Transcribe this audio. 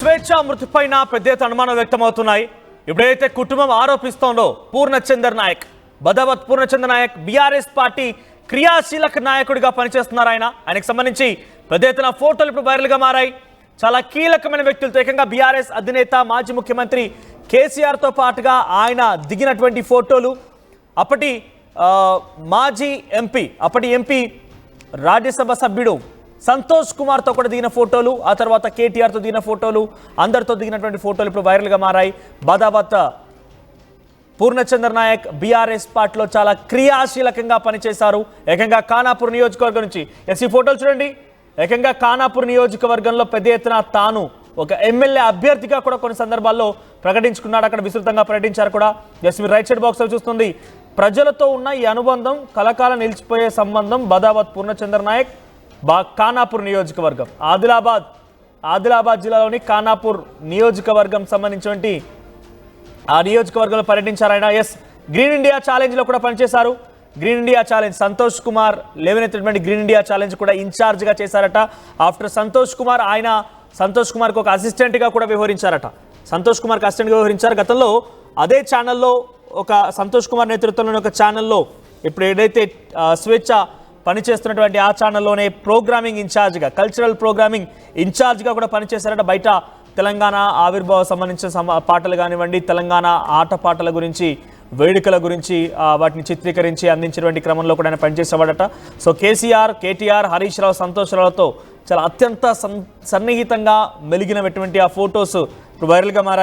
స్వేచ్ఛ మృతిపైన పెద్ద ఎత్తున అనుమానం వ్యక్తమవుతున్నాయి. ఎప్పుడైతే కుటుంబం ఆరోపిస్తోందో పూర్ణచందర్ నాయక్, బదావత్ పూర్ణచందర్ నాయక్ బీఆర్ఎస్ పార్టీ క్రియాశీలక నాయకుడిగా పనిచేస్తున్నారు. ఆయనకు సంబంధించి పెద్ద ఎత్తున ఫోటోలు ఇప్పుడు వైరల్గా మారాయి. చాలా కీలకమైన వ్యక్తులతో ఏకంగా బీఆర్ఎస్ అధినేత మాజీ ముఖ్యమంత్రి కేసీఆర్తో పాటుగా ఆయన దిగినటువంటి ఫోటోలు, అప్పటి మాజీ ఎంపీ రాజ్యసభ సభ్యుడు సంతోష్ కుమార్తో కూడా దిగిన ఫోటోలు, ఆ తర్వాత కేటీఆర్తో దిగిన ఫోటోలు, అందరితో దిగినటువంటి ఫోటోలు ఇప్పుడు వైరల్గా మారాయి. బదావత్ పూర్ణచందర్ నాయక్ బీఆర్ఎస్ పార్టీలో చాలా క్రియాశీలకంగా పనిచేశారు. ఏకంగా ఖానాపూర్ నియోజకవర్గం నుంచి ఈ ఫోటోలు చూడండి. ఏకంగా ఖానాపూర్ నియోజకవర్గంలో పెద్ద ఎత్తున తాను ఒక ఎమ్మెల్యే అభ్యర్థిగా కూడా కొన్ని సందర్భాల్లో ప్రకటించుకున్నాడు. అక్కడ విస్తృతంగా ప్రకటించారు కూడా. మీరు రైట్ సైడ్ బాక్స్లో చూస్తుంది. ప్రజలతో ఉన్న ఈ అనుబంధం కలకాలం నిలిచిపోయే సంబంధం. బదావత్ పూర్ణచందర్ నాయక్ ఖానాపూర్ నియోజకవర్గం, ఆదిలాబాద్ జిల్లాలోని ఖానాపూర్ నియోజకవర్గం సంబంధించినటువంటి ఆ నియోజకవర్గంలో పర్యటించారు ఆయన. గ్రీన్ ఇండియా ఛాలెంజ్లో కూడా పనిచేశారు. Green India challenge Santosh Kumar లేవనెత్తినటువంటి గ్రీన్ ఇండియా ఛాలెంజ్ కూడా ఇన్ఛార్జ్గా చేశారట. ఆఫ్టర్ సంతోష్ కుమార్కి ఒక అసిస్టెంట్గా కూడా వ్యవహరించారట. సంతోష్ కుమార్కి అసిస్టెంట్గా వ్యవహరించారు. గతంలో అదే ఛానల్లో ఒక సంతోష్ కుమార్ నేతృత్వంలోని ఒక ఛానల్లో ఇప్పుడు ఏదైతే స్వేచ్ఛ పనిచేస్తున్నటువంటి ఆ ఛానల్లోనే ప్రోగ్రామింగ్ ఇన్ఛార్జ్గా, కల్చరల్ ప్రోగ్రామింగ్ ఇన్ఛార్జ్గా కూడా పనిచేశారట. బయట తెలంగాణ ఆవిర్భావ సంబంధించిన పాటలు కానివ్వండి, తెలంగాణ ఆటపాటల గురించి, వేడుకల గురించి వాటిని చిత్రీకరించి అందించినటువంటి క్రమంలో కూడా ఆయన పనిచేసేవాడట. సో కేటీఆర్, హరీష్ రావు, సంతోష్ రావుతో చాలా అత్యంత సన్నిహితంగా మెలిగినటువంటి ఆ ఫొటోస్ ఇప్పుడు వైరల్గా మారాయి.